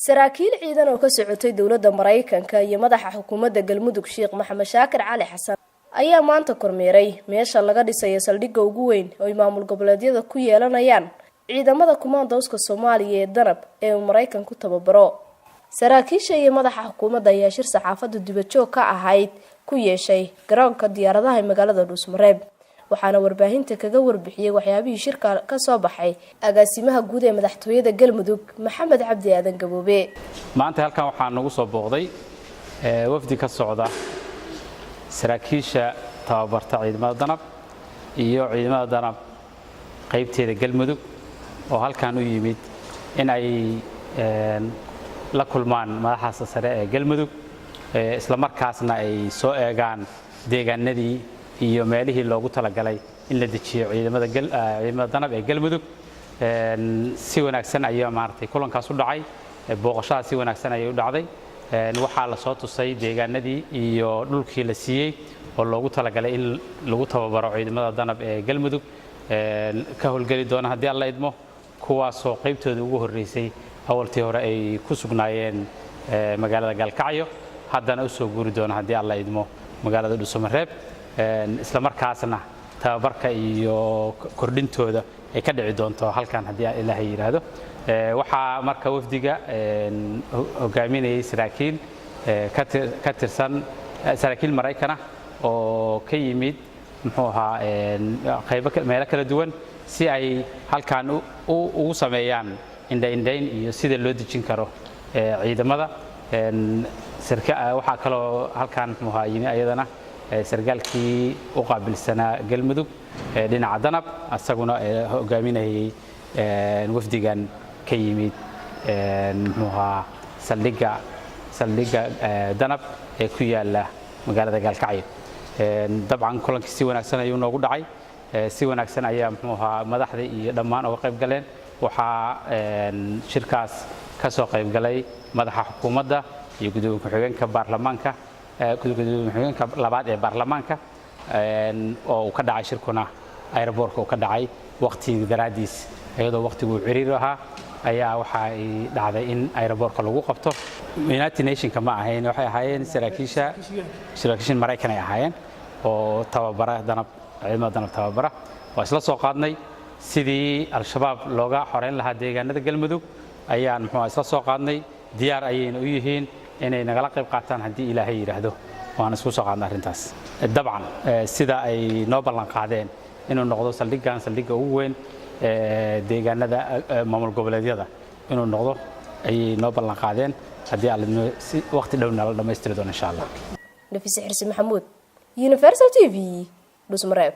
saraakiil ciidan oo ka socotay dowladda Mareykanka iyo madaxa xukuumadda Galmudug Sheekh Maxamed Shaakir Cali Xasan ayaa maanta kormeeray meesha laga dhisayo saldhigga ugu weyn oo maamul goboleedyada ku yeelanayaan ciidamada kumaandooska Soomaaliya ee danab ee Mareykanku tababaro. saraakiisha iyo madaxa xukuumadda ayaa shir saxaafadda dibadjoog ka ahayd ku yeeshay garoonka diyaaradaha ee magaalada Dhuusmareeb, waxaana warbaahinta kaga warbixiyay waxyaabihii shirka ka soo baxay agaasimaha guud ee madaxtooyada Galmudug Maxamed Cabdi Aadan Gaboobe. maanta halkan waxaa nagu soo booqday wafdi ka socda saraakiisha tababarta ciidamada danab iyo ciidamada danab qaybteeda Galmudug oo halkan u yimid in ay la kulmaan madaxda sare ee Galmudug isla markaasna ay soo eegaan deegaanadii iyo meelihii loogu talagalay in la dejiyo ciidamada danab ee Galmudug. si wanaagsan ayaa maartay kulankaas u dhacay, booqashada si wanaagsan ayay u dhacday. waxaa la soo tusay deegaanadii iyo dhulkii la siiyay oo loogu talagalay in lagu tababaro ciidamada danab ee Galmudug ka howlgali doona haddii alla idmo, kuwaasoo qaybtooda ugu horeysay awaltii hore ay ku sugnaayeen magaalada Galkacyo, haddana u soo guuri doona haddii alla idmo magaalada Dhuusamareeb. isla markaasna tababarka iyo kordhintooda ay ka dhici doonto halkan haddii Ilaahay yiraahdo. waxaa marka wafdiga hogaaminayay saraakiil ka tirsan saraakiil Mareykan oo ka yimid muxuu ahaa qaybo meelo kala duwan si ay halkan ugu sameeyaan indhayn iyo sida loo dejin karo ciidamada. waxaa kaloo halkan muxuu ahaa yimid ayadana sargaalkii u qaabilsanaa Galmudug dhinaca danab, asaguna hogaaminayay wafdigan ka yimid muxuu ahaa saldhigga danab ee ku yaala magaalada Galkacyo. dabcan kulankii si wanaagsan ayuu noogu dhacay, si wanaagsan ayaa muxuu ahaa madaxda iyo dhammaan uga qayb galeen. waxaa shirkaas ka soo qayb galay madaxa xukuumadda iyo gudoomiye ku-xigeenka baarlamaanka labaad ee baarlamaanka oo ka dhacay shirkuna airportka oo ka dhacay waqtiga daraadiis, iyadoo waqtigu ciriir ahaa ayaa waxa ay dhacday in airportka lagu qabto. United Nations ma ahayn, waxay ahaayeen saraakiisha Mareykan ay ahaayeen oo tababara danab ciidamada danab tababara. waa isla soo qaadnay sidii al-shabaab looga xoreyn lahaa deegaanada Galmudug ayaan muxuu isla soo qaadnay. diyaar ayayna u yihiin inay nagala qayb qaataan haddii Ilaahay yiraahdo. waan isku soo qaadnay arrintaas. dabcan sida ay noo ballan qaadeen inuu noqdo saldhigga ugu weyn deegaanada maamul goboleedyada inuu noqdo ayay noo ballan qaadeen. haddii alla si waqti dhowna la dhameystiri doono insha Allah. Nafis Xirsi Maxamuud, Universal TV, Dhuusmareeb.